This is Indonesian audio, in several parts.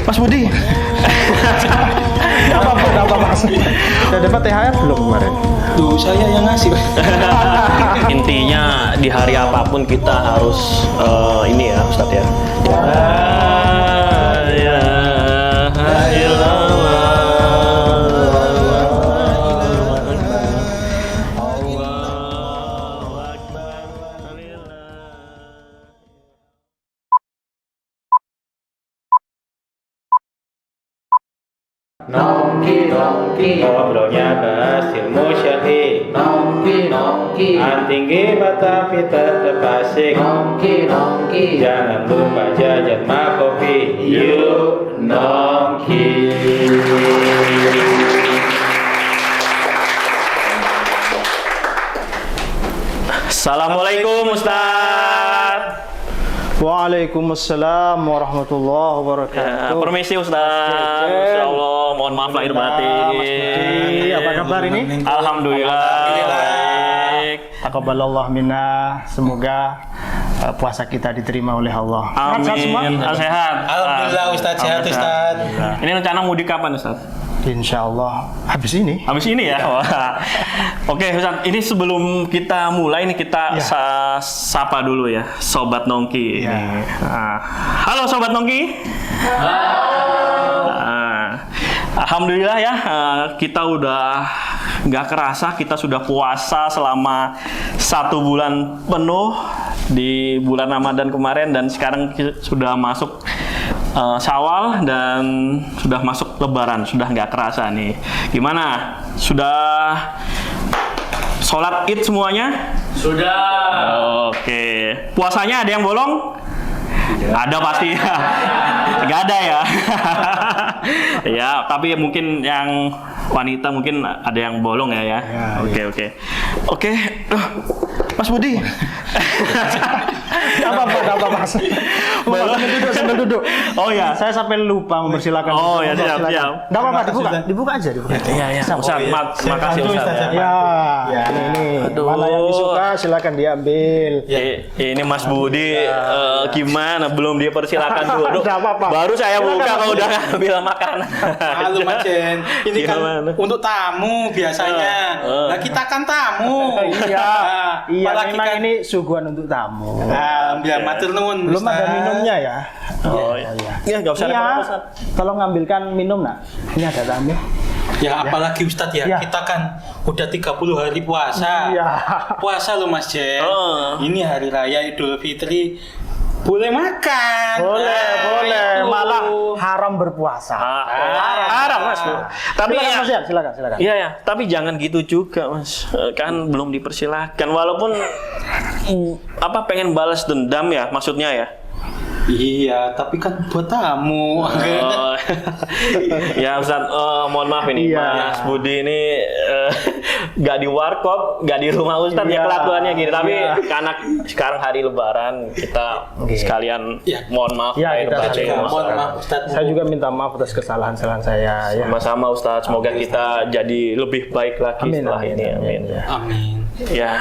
Mas Budi. Apa Mas? Udah dapat THR belum kemarin? Tuh saya yang ngasih. Intinya di hari apapun kita harus ini ya Ustadz ya. Nongki ngobrolnya bahas ilmu syar'i. Nongki Tinggi mata kita terpasik. Nongki Jangan lupa jajan mak kopi. Yuk nongki. Assalamualaikum Ustadz. Waalaikumsalam warahmatullahi wabarakatuh. Permisi Ustadz. Insya Allah mohon maaf lahir batin. Apa kabar ini? Alhamdulillah. Baik. Taqabbalallah minna. Semoga puasa kita diterima oleh Allah. Sehat semua? Amin. Sehat. Alhamdulillah Ustaz, sehat Ustaz. Ini rencana mudik kapan Ustaz? Insya Allah habis ini. Habis ini ya. Wah. Oke Ustaz, ini sebelum kita mulai nih kita sapa dulu ya Sobat Nongki. Ya. Ini. Halo Sobat Nongki. Alhamdulillah ya, kita udah nggak kerasa kita sudah puasa selama 1 bulan penuh di bulan Ramadan kemarin, dan sekarang sudah masuk Syawal dan sudah masuk Lebaran, sudah nggak kerasa nih. Gimana? Sudah sholat Id semuanya? Sudah. Oke. Puasanya ada yang bolong? Ada pasti. Nggak ada ya. Ya, tapi mungkin yang wanita mungkin ada yang bolong ya. Oke. Mas Budi. Apa Mas? Sambil duduk. Oh ya. Saya sampai lupa mempersilakan. Oh ya, siap. Enggak apa-apa, dibuka aja. Iya. Ustaz, makasih Ustaz. Ya, ini. Aduh. Mana yang disuka silakan diambil. Ini Mas Budi gimana? Belum dipersilakan dulu. Nggak apa-apa. Baru saya buka kalau udah ngambil makanan. Halo Mas Jen, ini kan untuk tamu biasanya. Nah kita kan tamu. Iya, Apalagi memang kan ini suguhan untuk tamu. biar matur nuwun. Belum ada Ustaz. minumnya ya? Oh iya. Ya nggak usah repot, Ustaz. Tolong ambilkan minum nak. Ini ada tamu. Ya apalagi Ustadz ya, Ya. kita kan udah 30 hari puasa. Iya. Puasa loh Mas Jen. Oh. Ini hari raya Idul Fitri. Boleh makan. Boleh. Itu. Malah haram berpuasa. Haram Mas. Tapi Silakan ya, Mas Yan, silakan. Iya, tapi jangan gitu juga Mas. Kan belum dipersilahkan. Walaupun pengen balas dendam ya maksudnya ya. Iya, tapi kan buat tamu. Oh. Ya Ustaz, mohon maaf ini Mas Budi ini gak di warkop, gak di rumah Ustaz ya kelakuannya gini. Tapi karena sekarang hari Lebaran kita sekalian mohon maaf lahir batin. Mohon maaf Ustadz. Saya juga minta maaf atas kesalahan-kesalahan saya. Ya. Sama-sama Ustaz, semoga kita jadi lebih baik lagi setelah ini. Amin. Amin. Ya,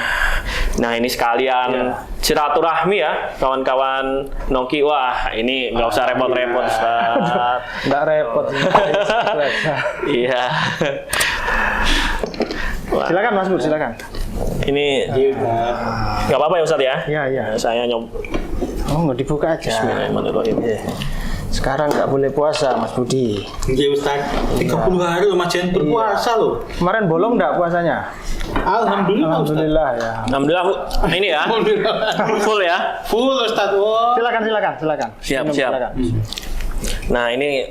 nah ini sekalian silaturahmi ya kawan-kawan Nongki. Wah ini nggak usah repot-repot Ustaz. Nggak repot. Iya. Wah, Silakan Mas Bud, silakan. ini nggak apa-apa ya Ustaz ya? Iya. Saya Oh, nggak dibuka aja. Bismillahirrahmanirrahim. Sekarang nggak boleh puasa Mas Budi. Iya Ustadz, 30 hari loh Mas Jen berpuasa loh. Kemarin bolong nggak puasanya? Alhamdulillah Ustadz. Alhamdulillah ya. Alhamdulillah ini ya full ya. Full Ustadz. Wow. Silakan. Siap. Silakan. Nah ini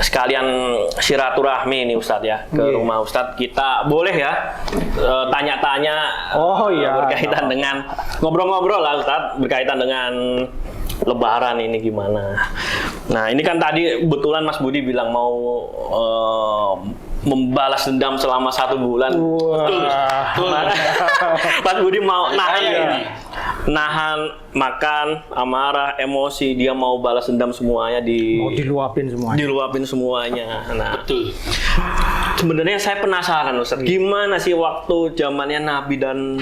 sekalian silaturahmi nih Ustadz ya ke rumah Ustadz, kita boleh ya tanya-tanya berkaitan dengan ngobrol-ngobrol lah Ustadz berkaitan dengan Lebaran ini gimana. Nah ini kan tadi kebetulan Mas Budi bilang mau membalas dendam selama 1 bulan. Mas Budi mau nahan makan, amarah, emosi, dia mau balas dendam semuanya Mau diluapin semuanya. Nah, Betul. sebenarnya saya penasaran Ustaz, gimana sih waktu zamannya Nabi dan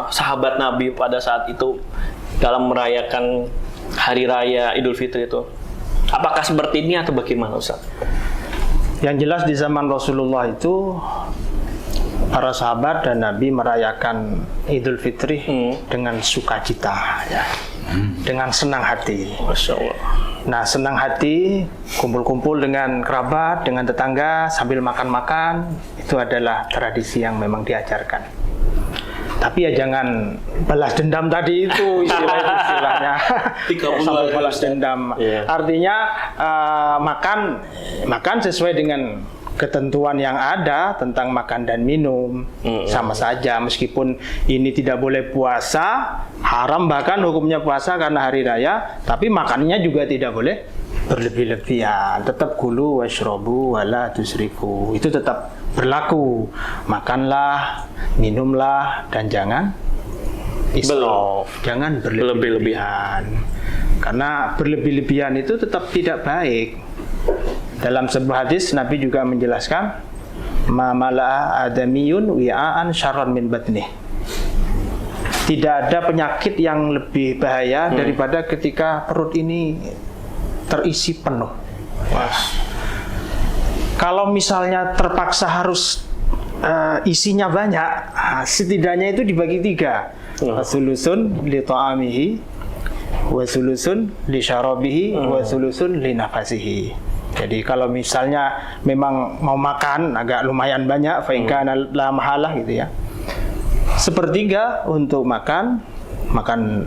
sahabat Nabi pada saat itu dalam merayakan hari raya Idul Fitri itu? Apakah seperti ini atau bagaimana, Ustaz? Yang jelas di zaman Rasulullah itu para sahabat dan Nabi merayakan Idul Fitri dengan sukacita, ya. Dengan senang hati. Masya Allah. Nah, senang hati, kumpul-kumpul dengan kerabat, dengan tetangga, sambil makan-makan, itu adalah tradisi yang memang diajarkan. Tapi ya jangan balas dendam tadi itu istilahnya. 30 Sampai balas dendam. Iya. Artinya makan sesuai dengan ketentuan yang ada tentang makan dan minum, sama saja. Meskipun ini tidak boleh puasa, haram bahkan hukumnya puasa karena hari raya, tapi makannya juga tidak boleh berlebih-lebihan. Tetap kulu washrobu wala tusrifu. Itu tetap berlaku. Makanlah, minumlah, dan jangan israf, jangan berlebih-lebihan. Karena berlebih-lebihan itu tetap tidak baik. Dalam sebuah hadis Nabi juga menjelaskan, ma mala'a adamiyun wi'aan syarran min batnih. Tidak ada penyakit yang lebih bahaya daripada ketika perut ini terisi penuh. Kalau misalnya terpaksa harus isinya banyak, setidaknya itu dibagi 3. Wasulusun li ta'amihi, wasulusun li syarabihi, wasulusun li nafasihi. Jadi kalau misalnya memang mau makan agak lumayan banyak, fa in kana la mahalah gitu ya. 1/3 untuk makan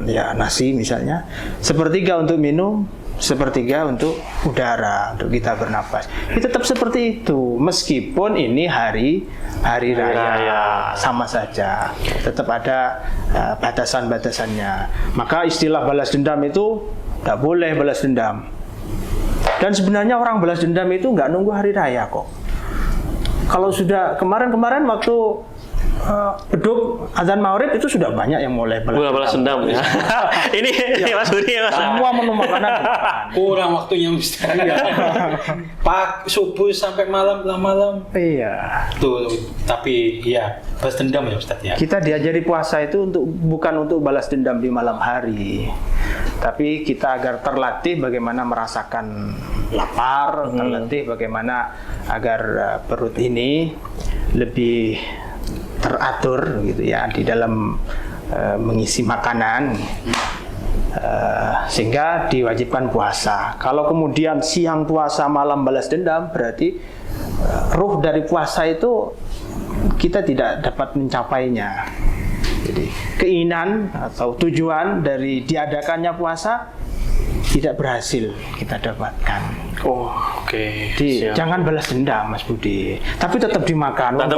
ya nasi misalnya, 1/3 untuk minum, 1/3 untuk udara, untuk kita bernapas. Itu tetap seperti itu, meskipun ini hari raya, sama saja. Tetap ada batasan-batasannya. Maka istilah balas dendam itu tidak boleh balas dendam. Dan sebenarnya orang balas dendam itu nggak nunggu hari raya kok. Kalau sudah kemarin waktu beduk azan maghrib itu sudah banyak yang mulai balas dendam ya. Ini Mas Budi ya, Mas. Semua menu makanan kurang waktunya Ustaz. Pak subuh sampai malam. Iya. Tuh, tapi ya balas dendam ya Ustaz ya. Kita diajari puasa itu bukan untuk balas dendam di malam hari, tapi kita agar terlatih bagaimana merasakan lapar, terlatih bagaimana agar perut ini lebih teratur gitu ya di dalam mengisi makanan, sehingga diwajibkan puasa. Kalau kemudian siang puasa malam balas dendam, berarti ruh dari puasa itu kita tidak dapat mencapainya. Jadi keinginan atau tujuan dari diadakannya puasa tidak berhasil kita dapatkan. Oh, oke. Jadi jangan balas dendam, Mas Budi. Tapi tetap dimakan. Makan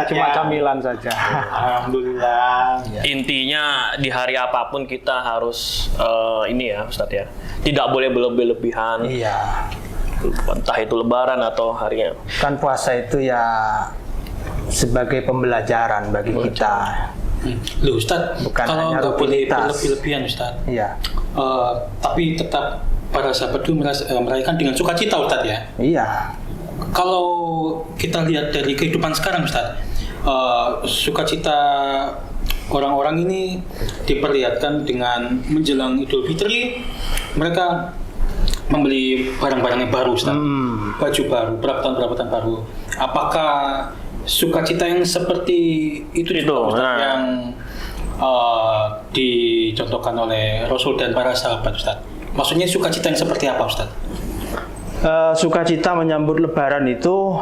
Cuma camilan saja. Alhamdulillah. Intinya di hari apapun kita harus ini ya, Ustadz ya. Tidak boleh berlebih-lebihan. Iya. Entah itu lebaran atau harinya. Kan puasa itu ya sebagai pembelajaran bagi kita. Loh Ustaz, Bukan kalau hanya nggak boleh rutinitas. berlebih-lebihan Ustaz, Iya. tapi tetap para sahabat itu merayakan dengan sukacita Ustaz ya. Iya. Kalau kita lihat dari kehidupan sekarang Ustaz, sukacita orang-orang ini diperlihatkan dengan menjelang Idul Fitri, mereka membeli barang-barang yang baru Ustaz, baju baru, perabot-perabot baru. Apakah sukacita yang seperti itu Ustaz, yang dicontohkan oleh Rasul dan para sahabat Ustaz? Maksudnya sukacita yang seperti apa Ustaz? Sukacita menyambut Lebaran itu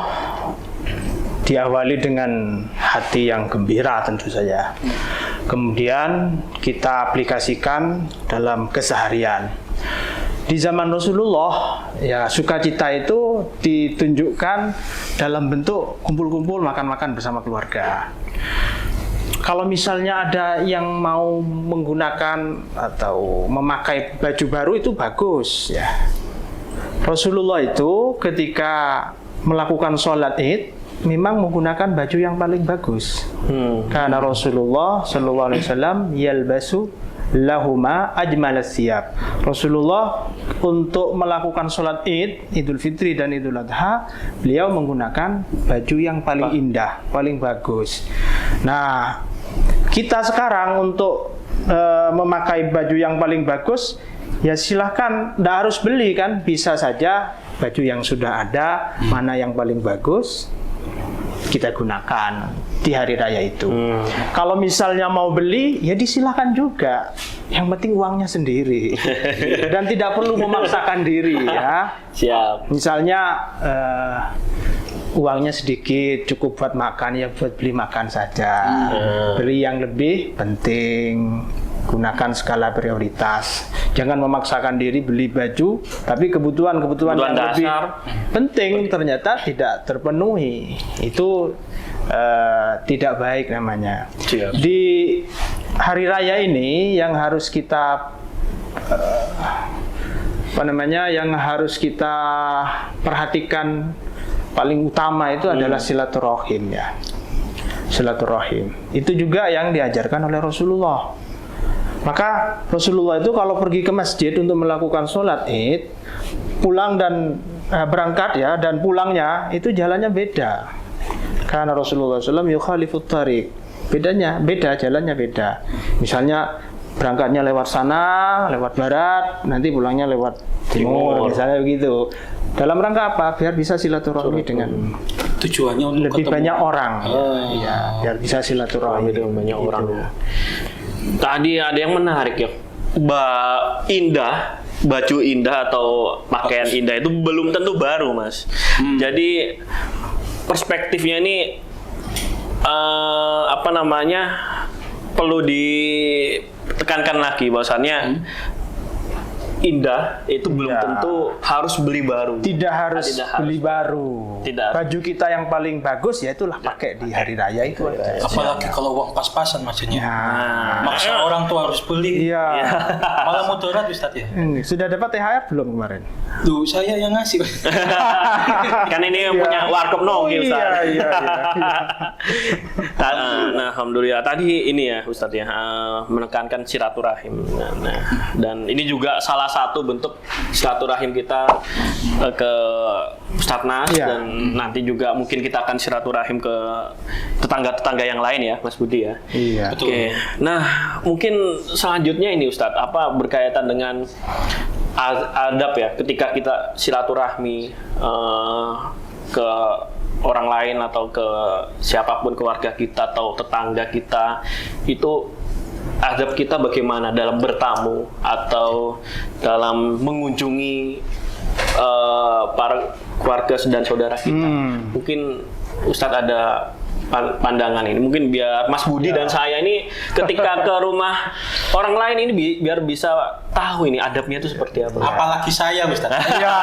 diawali dengan hati yang gembira tentu saja. Kemudian kita aplikasikan dalam keseharian. Di zaman Rasulullah, ya sukacita itu ditunjukkan dalam bentuk kumpul-kumpul makan-makan bersama keluarga. Kalau misalnya ada yang mau menggunakan atau memakai baju baru itu bagus ya. Rasulullah itu ketika melakukan sholat Id memang menggunakan baju yang paling bagus. Karena Rasulullah sallallahu alaihi wasallam yalbasu lahuma ajmalas siyab. Rasulullah untuk melakukan sholat Id, Idul Fitri dan Idul Adha, beliau menggunakan baju yang paling indah, paling bagus. Nah, kita sekarang untuk memakai baju yang paling bagus, ya silahkan, tidak harus beli kan, bisa saja baju yang sudah ada, mana yang paling bagus kita gunakan di hari raya itu. Kalau misalnya mau beli, ya disilahkan juga. Yang penting uangnya sendiri dan tidak perlu memaksakan diri ya. Siap. Misalnya uangnya sedikit, cukup buat makan, ya buat beli makan saja. Beli yang lebih penting, gunakan skala prioritas. Jangan memaksakan diri beli baju, tapi kebutuhan yang lebih penting ternyata tidak terpenuhi. Itu tidak baik namanya. Siap. Di hari raya ini yang harus kita yang harus kita perhatikan paling utama itu adalah silaturahim ya. Silaturahim. Itu juga yang diajarkan oleh Rasulullah. Maka Rasulullah itu kalau pergi ke masjid untuk melakukan sholat Id, pulang dan berangkat ya, dan pulangnya itu jalannya beda. Karena Rasulullah SAW yukhalifut tariq. Beda jalannya beda. Misalnya berangkatnya lewat sana, lewat barat, nanti pulangnya lewat timur. Misalnya begitu. Dalam rangka apa? Biar bisa silaturahmi dengan Tujuannya untuk lebih ketemu. banyak orang. Ya, biar bisa silaturahmi dengan banyak Gitu. orang. Tadi ada yang menarik ya. Baju indah atau pakaian indah itu belum tentu baru, Mas. Jadi perspektifnya ini perlu ditekankan lagi bahwasannya indah itu belum tentu harus beli baru. Tidak harus Tidak harus. beli baru. Tidak. Baju kita yang paling bagus ya itulah pakai di hari raya itu aja. Apalagi kalau uang pas-pasan maksudnya. Nah, Maksa orang tua harus beli. iya. Malah mudarat Ustaz ya. Ini sudah dapat THR belum kemarin? Duh, saya yang ngasih. Kan ini punya warkop nongil, Ustaz. Iya. Nah, alhamdulillah tadi ini ya Ustadz ya, menekankan silaturahim. Nah, dan ini juga salah satu bentuk silaturahim kita ke Ustadz Nas, Iya. dan nanti juga mungkin kita akan silaturahim ke tetangga-tetangga yang lain ya, Mas Budi ya. Iya. Betul. Oke. Nah, mungkin selanjutnya ini Ustadz, apa berkaitan dengan adab ya ketika kita silaturahmi ke orang lain atau ke siapapun, keluarga kita atau tetangga kita, itu adab kita bagaimana dalam bertamu atau dalam mengunjungi para keluarga dan saudara kita. Mungkin Ustadz ada pandangan ini, mungkin biar Mas Budi dan saya ini ketika ke rumah orang lain ini biar bisa tahu ini adabnya itu seperti apa. Apalagi saya Ustaz. Iya.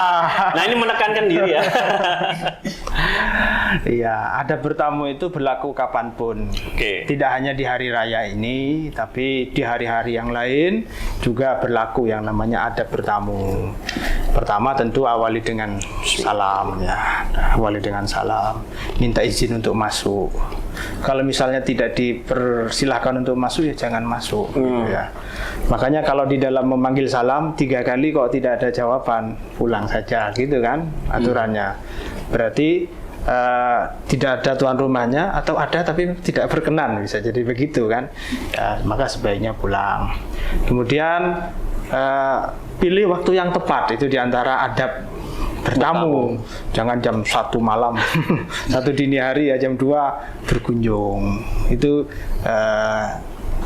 Nah, ini menekankan diri ya. Iya, adab bertamu itu berlaku kapanpun. Oke. Tidak hanya di hari raya ini, tapi di hari-hari yang lain juga berlaku yang namanya adab bertamu. Pertama tentu awali dengan salam ya, awali dengan salam, minta izin untuk masuk. Kalau misalnya tidak dipersilahkan untuk masuk ya jangan masuk. Gitu ya. Makanya kalau di dalam memanggil salam 3 kali kok tidak ada jawaban, pulang saja gitu kan aturannya. Berarti tidak ada tuan rumahnya, atau ada tapi tidak berkenan, bisa jadi begitu kan ya, maka sebaiknya pulang. Kemudian pilih waktu yang tepat, itu diantara adab bertamu. Jangan jam 1 malam 1 dini hari ya, jam 2 berkunjung, itu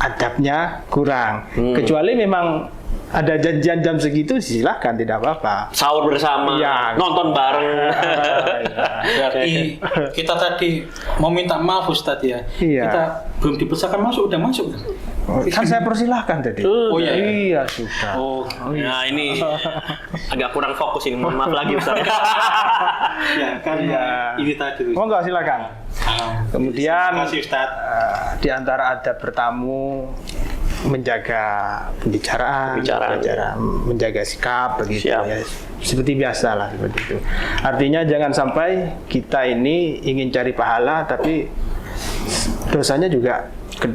adabnya kurang. Kecuali memang ada janjian jam segitu, silahkan, tidak apa-apa. Sahur bersama, Iya. nonton bareng. Berarti kita tadi mau minta maaf Ustaz ya. Iya. Kita belum dipersilakan masuk, udah masuk. Kan saya persilahkan tadi. Oh iya. Iya sudah. Oh, Nah, ini agak kurang fokus ini, mohon maaf lagi Ustaz. ya kan Iya. ini tadi. Oh enggak, silakan. Kemudian Terima kasih Ustaz. di antara adab bertamu menjaga pembicaraan, menjaga sikap begitu Siap. ya. Seperti biasa lah seperti itu. Artinya jangan sampai kita ini ingin cari pahala tapi dosanya juga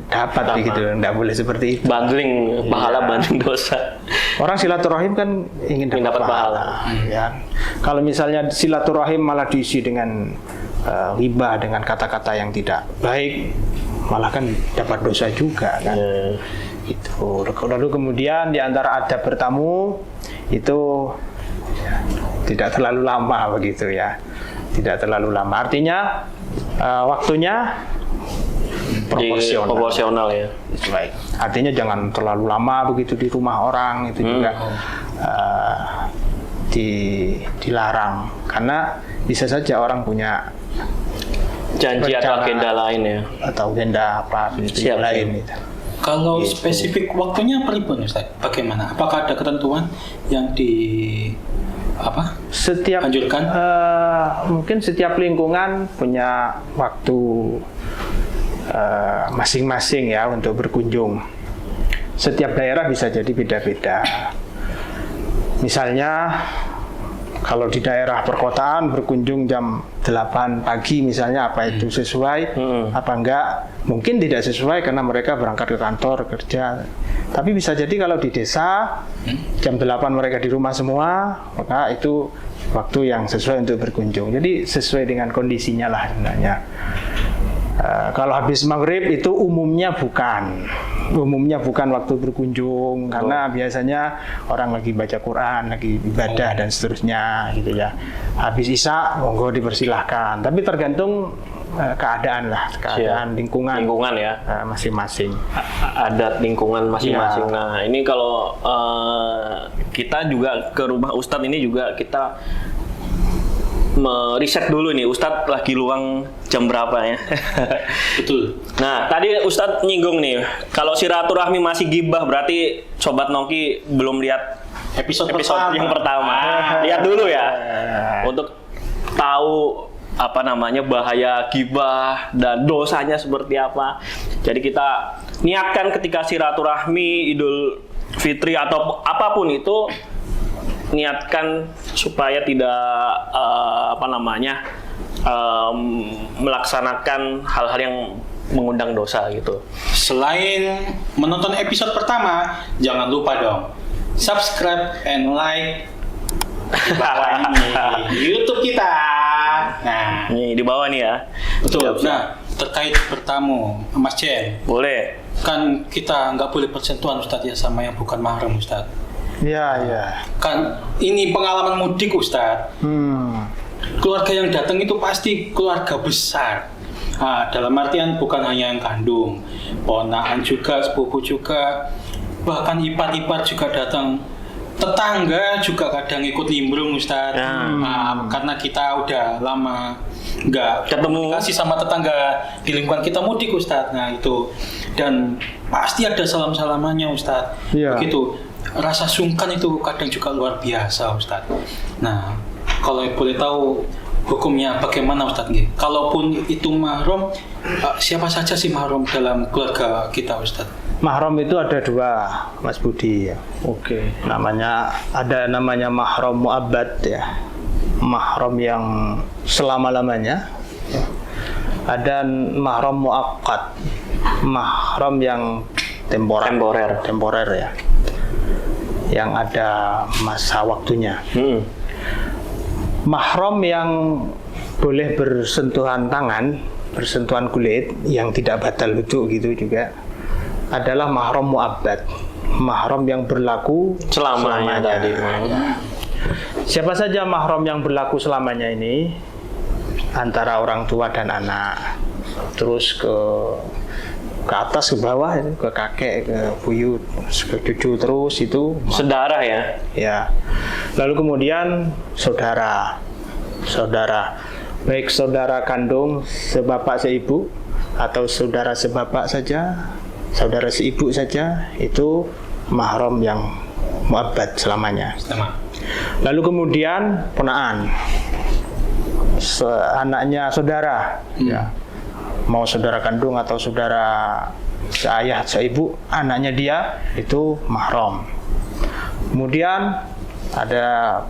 dapat begitu. Enggak boleh seperti itu. Bundling pahala, banding dosa. Orang silaturahim kan ingin dapat pahala. Ya. Kalau misalnya silaturahim malah diisi dengan ghibah, dengan kata-kata yang tidak baik, malah kan dapat dosa juga kan. Itu. Lalu kemudian di antara adab bertamu itu tidak terlalu lama begitu ya. Tidak terlalu lama. Artinya waktunya proporsional ya. Baik. Artinya jangan terlalu lama begitu di rumah orang, itu juga dilarang karena bisa saja orang punya Janji atau agenda lain ya. Atau agenda apa Siap. lain itu. Kalau spesifik waktunya pripun Ustaz? Bagaimana? Apakah ada ketentuan yang Setiap anjurkan? Mungkin setiap lingkungan punya waktu masing-masing ya untuk berkunjung. Setiap daerah bisa jadi beda-beda. Misalnya kalau di daerah perkotaan berkunjung jam 8 pagi misalnya, apa itu sesuai apa enggak? Mungkin tidak sesuai karena mereka berangkat ke kantor kerja. Tapi bisa jadi kalau di desa jam 8 mereka di rumah semua, maka itu waktu yang sesuai untuk berkunjung. Jadi sesuai dengan kondisinya lah sebenarnya. Kalau habis maghrib itu umumnya bukan waktu berkunjung karena biasanya orang lagi baca Quran, lagi ibadah dan seterusnya gitu ya. Habis isya monggo dipersilahkan, tapi tergantung keadaan lah, keadaan lingkungan ya, masing-masing. Adat lingkungan masing-masing. Ya. Nah ini kalau kita juga ke rumah Ustadz ini juga kita meriset dulu nih, Ustadz lagi luang jam berapa ya? Betul. Nah, tadi Ustadz nyinggung nih, kalau silaturahmi masih gibah berarti Sobat Nongki belum lihat Episode yang pertama. Lihat dulu ya, untuk tahu bahaya gibah dan dosanya seperti apa. Jadi kita niatkan ketika silaturahmi Idul Fitri atau apapun itu, niatkan supaya tidak melaksanakan hal-hal yang mengundang dosa gitu. Selain menonton episode pertama, jangan lupa dong subscribe and like di bawah ini YouTube kita. Nah, Ini di bawah nih ya. betul. Siap. Nah, terkait bertamu, Mas Jen, Boleh. kan kita nggak boleh bersentuhan Ustadz ya sama yang bukan mahram Ustadz. Ya. Kan ini pengalaman mudik Ustadz. Keluarga yang datang itu pasti keluarga besar. Nah, dalam artian bukan hanya yang kandung, ponakan juga, sepupu juga, bahkan ipar-ipar juga datang. Tetangga juga kadang ikut nimbrung Ustadz. Nah, karena kita udah lama nggak Ketemu. komunikasi sama tetangga di lingkungan kita mudik Ustadz. Nah itu, dan pasti ada salam-salamannya Ustadz. Iya. Begitu. Rasa sungkan itu kadang juga luar biasa Ustadz. Nah, kalau boleh tahu hukumnya bagaimana Ustadz? Kalaupun itu mahram, siapa saja sih mahram dalam keluarga kita Ustadz? Mahram itu ada dua, Mas Budi ya. Oke. Ada namanya mahram mu'abbad ya. Mahram yang selama-lamanya. Ya. Ada mahram mu'aqqad. Mahram yang temporer ya. Yang ada masa waktunya. Mahram yang boleh bersentuhan tangan, bersentuhan kulit yang tidak batal wudu gitu juga adalah mahram mu'abbad. Mahram yang berlaku Selamanya tadi. Siapa saja mahram yang berlaku selamanya ini? Antara orang tua dan anak. Terus ke atas, ke bawah, ke kakek, ke buyut, ke cucu, terus itu Sedarah ya. ya. Lalu kemudian saudara, baik saudara kandung sebapak seibu atau saudara sebapak saja, saudara seibu saja, itu mahram yang mu'abbad selamanya. Lalu kemudian ponaan, anaknya saudara, ya, mau saudara kandung atau saudara seayah seibu, anaknya dia itu mahram. Kemudian ada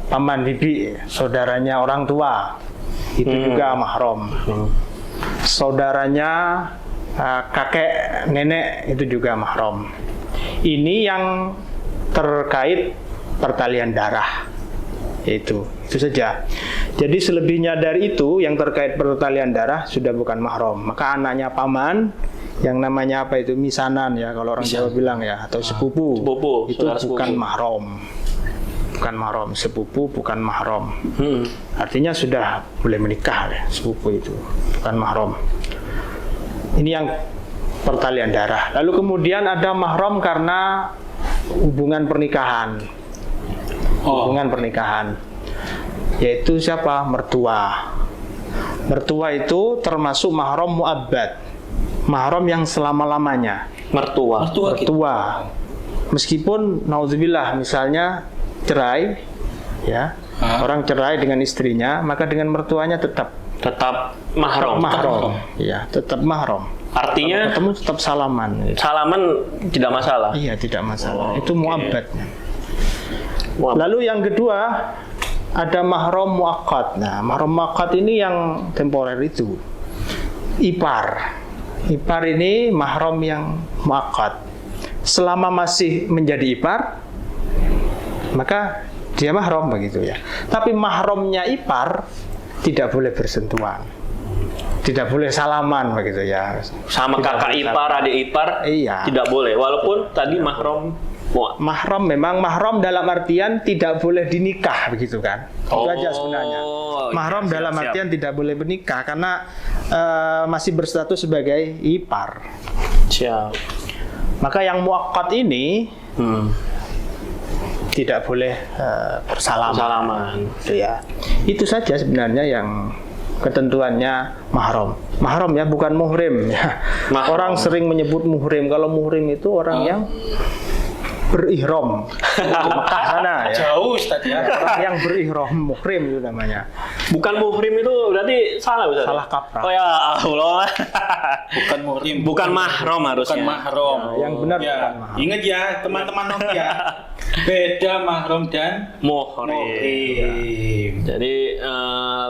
paman bibi, saudaranya orang tua, itu juga mahram. Saudaranya kakek nenek itu juga mahram. Ini yang terkait pertalian darah. Itu saja. Jadi selebihnya dari itu yang terkait pertalian darah sudah bukan mahram. Maka anaknya paman yang namanya apa itu misanan ya kalau orang Jawa bilang ya, atau sepupu. Sepupu, Itu saudara bukan sepupu. mahram. Bukan mahram, sepupu bukan mahram. Artinya sudah boleh menikah ya, sepupu itu bukan mahram. Ini yang pertalian darah. Lalu kemudian ada mahram karena hubungan pernikahan. Hubungan pernikahan. Yaitu siapa? Mertua. Mertua itu termasuk mahram mu'abbad. Mahram yang selama-lamanya. Mertua. Mertua. Meskipun naudzubillah misalnya cerai ya. Orang cerai dengan istrinya, maka dengan mertuanya tetap mahram. mahram. Ya, tetap mahram. Artinya Ketemu tetap salaman. salaman tidak masalah. Iya, tidak masalah. Itu mu'abbadnya. Mu'abbad. Lalu yang kedua ada mahram muaqqat. Nah, mahram muaqqat ini yang temporer itu. Ipar. Ipar ini mahram yang muaqqat. Selama masih menjadi ipar, maka dia mahram begitu ya. Tapi mahramnya ipar tidak boleh bersentuhan. Tidak boleh salaman begitu ya. Sama Tidak kakak boleh ipar, adik ipar Iya. tidak boleh. Walaupun tadi mahram Mahram memang mahram dalam artian tidak boleh dinikah begitu kan. Itu aja sebenarnya. Mahram siap, dalam siap. artian tidak boleh bernikah karena masih berstatus sebagai ipar. Siap. Maka yang muaqqat ini tidak boleh bersalaman. Salaman. Itu ya. Itu saja sebenarnya yang ketentuannya mahram. Mahram ya, bukan muhrim ya. Mahram. Orang sering menyebut muhrim. Kalau muhrim itu orang yang berihram ke Mekah sana ya. Jauh Ustaz ya. Orang yang berihram, muhrim itu namanya. Bukan muhrim itu berarti salah Ustaz. Salah kaprah. Oh ya Allah. Bukan muhrim. Bukan mahram harusnya. Bukan mahram. Yang benar Ya, bukan mahram. ingat ya teman-teman Nokia. Beda mahram dan Muhrim. muhrim. Jadi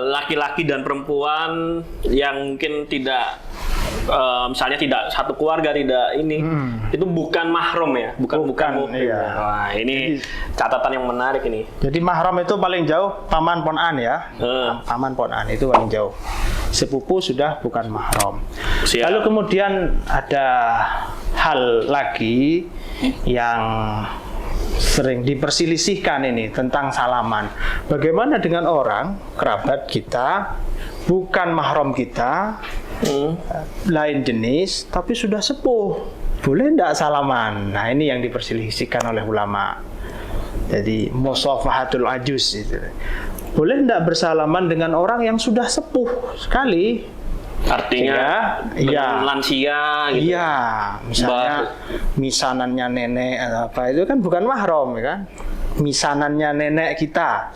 laki-laki dan perempuan yang mungkin tidak misalnya tidak satu keluarga, tidak ini itu bukan mahram ya, bukan muhrim. iya. Wah, ini catatan yang menarik ini. Jadi mahram itu paling jauh paman ponan ya. Paman ponan itu paling jauh. Sepupu sudah bukan mahram. Siap. Lalu kemudian ada hal lagi yang sering diperselisihkan ini tentang salaman. Bagaimana dengan orang kerabat kita bukan mahram kita, lain jenis tapi sudah sepuh, boleh tidak salaman? Nah, ini yang diperselisihkan oleh ulama. Jadi musafahatul ajuz itu. Boleh tidak bersalaman dengan orang yang sudah sepuh sekali? Artinya Iya. lansia gitu. Iya, misalnya misanannya nenek atau apa itu kan bukan mahram ya kan? Misanannya nenek kita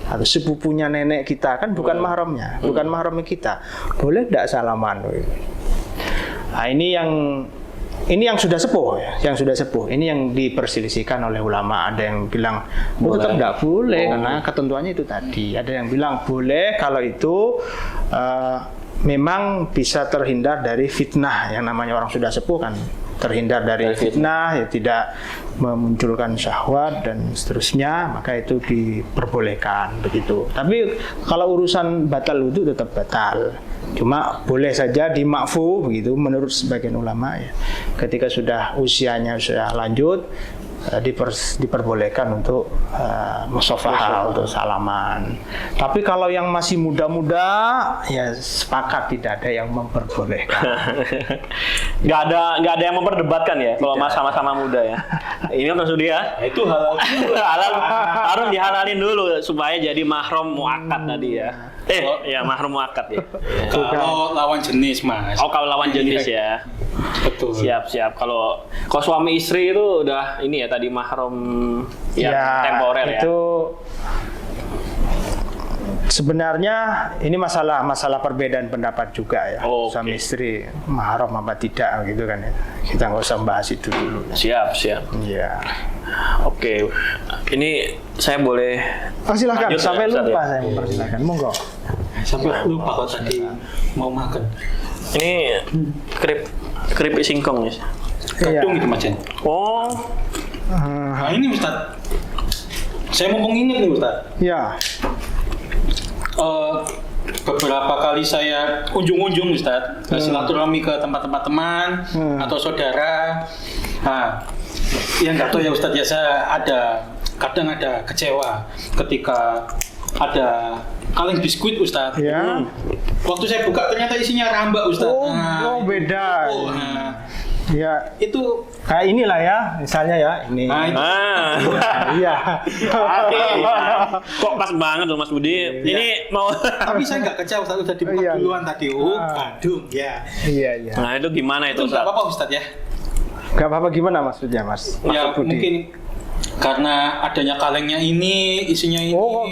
atau sepupunya nenek kita kan bukan mahramnya, bukan mahramnya kita. Boleh tidak salaman? Nah, ini yang sudah sepuh ya, yang sudah sepuh. Ini yang diperselisihkan oleh ulama. Ada yang bilang tetap tidak boleh karena ketentuannya itu tadi. Ada yang bilang boleh kalau itu memang bisa terhindar dari fitnah. Yang namanya orang sudah sepuh kan terhindar dari fitnah, ya tidak memunculkan syahwat dan seterusnya, maka itu diperbolehkan begitu. Tapi kalau urusan batal wudu tetap batal. Cuma boleh saja dimakfu begitu menurut sebagian ulama ya. Ketika sudah usianya sudah lanjut diperbolehkan untuk musafahah, untuk salaman. Tapi kalau yang masih muda-muda ya sepakat tidak ada yang memperbolehkan. nggak ada yang memperdebatkan ya kalau sama-sama muda ya. Ini Mas Sudi ya. Itu halal. Halal, harus dihalalin dulu supaya jadi mahram muakkad tadi ya. Ya mahram muakkad ya. Kalau lawan jenis Mas. Oh, kalau lawan jenis ya. Betul. Siap. Kalau suami istri itu udah ini ya tadi mahram yang temporer ya. Itu sebenarnya ini masalah perbedaan pendapat juga ya. Oke. Suami istri mahram apa tidak gitu kan ya. Kita nggak usah bahas itu dulu. Siap. Iya. Oke. Ini saya boleh Silakan, lanjut, sampai Ustaz, lupa ya? saya mempersilahkan. Monggo. Sampai lupa kalau tadi mau makan. Ini keripik singkong ya. Kadung itu Mas Jen. Oh, Nah ini Ustaz. Saya mumpung ingat nih Ustaz. Ya. beberapa kali saya unjung-unjung Ustaz, silaturahmi ke tempat-tempat teman atau saudara. Nah, yang nggak tahu ya Ustaz, ya saya kadang ada kecewa ketika ada kaleng biskuit Ustaz. Ya. Waktu saya buka ternyata isinya rambak Ustaz. Oh, beda. Ya, Itu kayak inilah ya, misalnya ya, ini. Iya. Kok pas banget loh Mas Budi. Ini mau tapi saya nggak kecewa Ustaz, udah dibuka Iya. duluan tadi. Kadung ya. Iya. Nah, itu gimana itu, Itu nggak Ustaz? apa-apa Ustaz ya. Gak apa-apa, gimana maksudnya, Mas? Ya Maksud Budi. mungkin karena adanya kalengnya ini, isinya ini. Oh,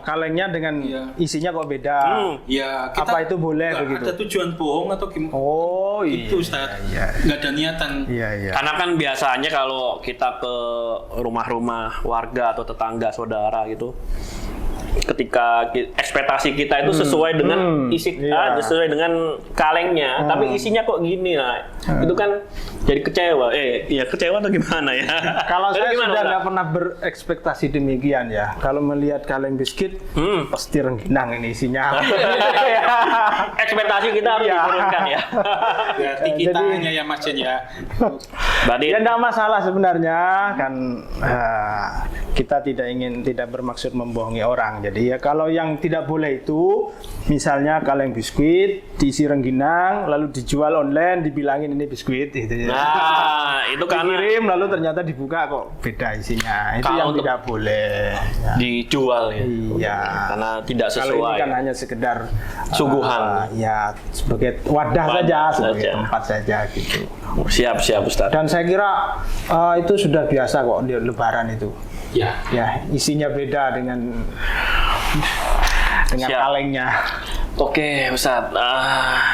kalengnya dengan Iya. isinya kok beda. Ya, kita Apa itu boleh nggak begitu? ada tujuan bohong atau gimana? Oh, iya. Itu Ustaz. Iya. Nggak ada niatan. Iya. Karena kan biasanya kalau kita ke rumah-rumah warga atau tetangga saudara gitu, ketika ekspektasi kita itu sesuai dengan isi, iya. sesuai dengan kalengnya, tapi isinya kok gini, nah itu kan jadi kecewa. Iya kecewa atau gimana ya? Kalau Itu saya gimana, sudah Ustaz? nggak pernah berekspektasi demikian ya. Kalau melihat kaleng biskuit, pasti rengginang ini isinya. Ekspektasi kita harus Iya. diturunkan ya. Berarti kita hanya ya Mas Jen ya. Berarti Ya tidak masalah sebenarnya kan, kita tidak bermaksud membohongi orang. Jadi ya kalau yang tidak boleh itu misalnya kaleng biskuit diisi rengginang lalu dijual online dibilangin ini biskuit gitu ya. nah itu karena Dikirim lalu ternyata dibuka kok beda isinya. Itu Kalau yang untuk- tidak boleh. Ya. dijual ya. Iya. Karena tidak Kalau ini sesuai. kan hanya sekedar Suguhan. Ya sebagai wadah saja, sebagai saja. tempat saja gitu. Siap Ustaz. Dan saya kira itu sudah biasa kok di Lebaran itu. Ya. Ya, isinya beda dengan Siap. kalengnya. Oke, Ustadz.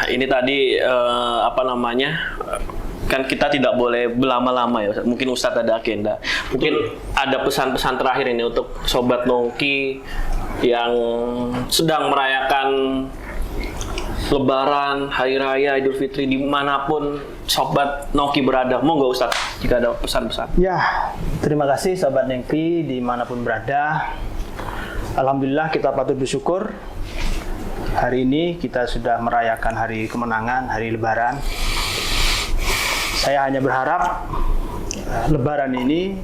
Ini tadi apa namanya? Kan kita tidak boleh berlama-lama ya, Ustadz. Mungkin Ustadz ada agenda. Mungkin ada pesan-pesan terakhir ini untuk sobat Nongki yang sedang merayakan Lebaran, Hari Raya, Idul Fitri dimanapun sobat Nongki berada. Monggo Ustadz, jika ada pesan-pesan. Ya, terima kasih sahabat Nengki dimanapun berada. Alhamdulillah kita patut bersyukur. Hari ini kita sudah merayakan hari kemenangan, hari Lebaran. Saya hanya berharap Lebaran ini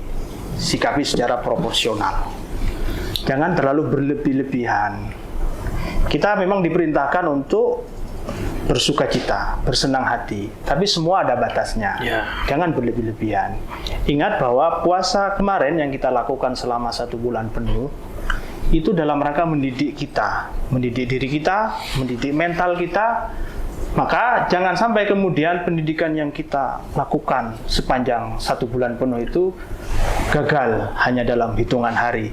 sikapi secara proporsional. Jangan terlalu berlebih-lebihan. Kita memang diperintahkan untuk bersukacita, bersenang hati. Tapi semua ada batasnya. Ya. Jangan berlebih-lebihan. Ingat bahwa puasa kemarin yang kita lakukan selama 1 bulan penuh, itu dalam rangka mendidik kita, mendidik diri kita, mendidik mental kita. Maka jangan sampai kemudian pendidikan yang kita lakukan sepanjang 1 bulan penuh itu gagal hanya dalam hitungan hari.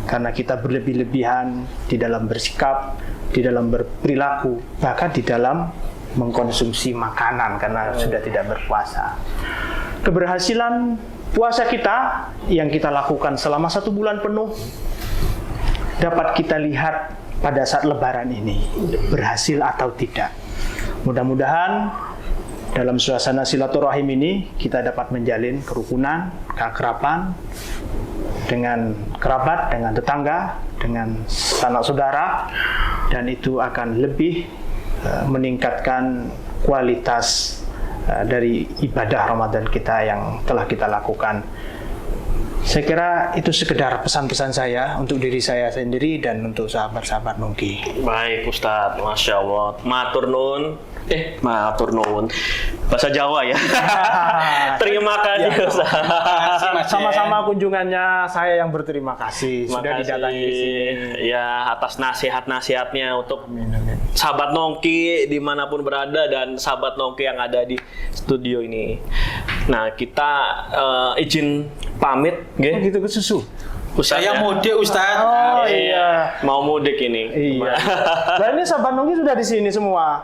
Karena kita berlebih-lebihan di dalam bersikap, di dalam berperilaku, bahkan di dalam mengkonsumsi makanan karena sudah tidak berpuasa. Keberhasilan puasa kita yang kita lakukan selama 1 bulan penuh dapat kita lihat pada saat Lebaran ini, berhasil atau tidak. Mudah-mudahan dalam suasana silaturahim ini kita dapat menjalin kerukunan, keakraban dengan kerabat, dengan tetangga, dengan sanak saudara, dan itu akan lebih meningkatkan kualitas dari ibadah Ramadan kita yang telah kita lakukan. Saya kira itu sekedar pesan-pesan saya untuk diri saya sendiri dan untuk sahabat-sahabat Nongki. Baik Ustadz, Masya Allah. Matur nuwun. Matur nuwun. Bahasa Jawa ya. Terima kasih Ustadz. Sama-sama kunjungannya, saya yang berterima kasih sudah didatangi di sini. Ya, atas nasihat-nasihatnya untuk Amin, amin. sahabat Nongki dimanapun berada dan sahabat Nongki yang ada di studio ini. Nah, kita izin pamit, Oh, nggih. gitu ke susu. Ustadz Saya ya. mudik Ustaz. Oh iya. Mau mudik ini. Iya. Nah ini sahabat Nongki sudah di sini semua.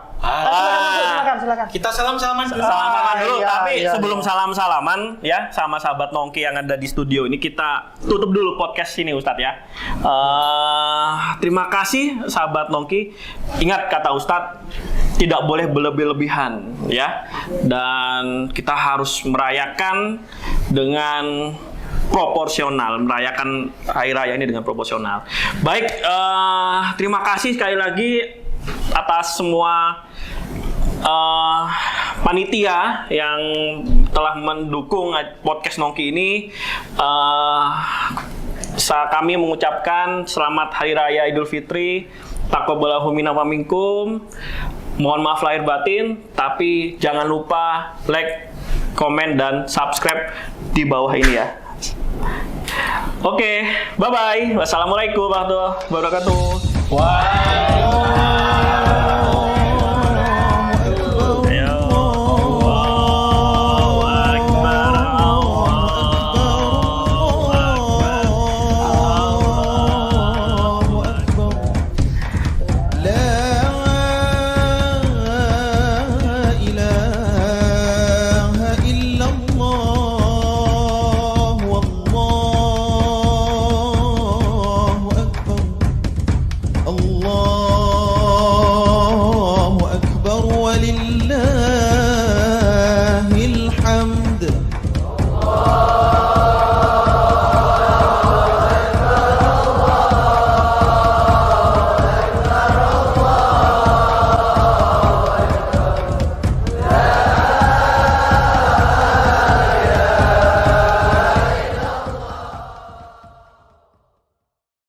Silakan. Kita salam-salaman dulu. Salam-salaman dulu, iya, tapi iya, sebelum salam-salaman ya sama sahabat Nongki yang ada di studio ini, kita tutup dulu podcast ini Ustadz ya. Terima kasih sahabat Nongki. Ingat kata Ustadz, tidak boleh berlebih-lebihan ya. Dan kita harus merayakan dengan proporsional, merayakan hari raya ini dengan proporsional. Baik, terima kasih sekali lagi atas semua panitia yang telah mendukung podcast Nongki ini. Kami mengucapkan selamat Hari Raya Idul Fitri, taqabbalallahu minna wa minkum. Mohon maaf lahir batin, tapi jangan lupa like, komen, dan subscribe di bawah ini ya. Oke, bye-bye. Wassalamualaikum warahmatullahi wabarakatuh. Wah.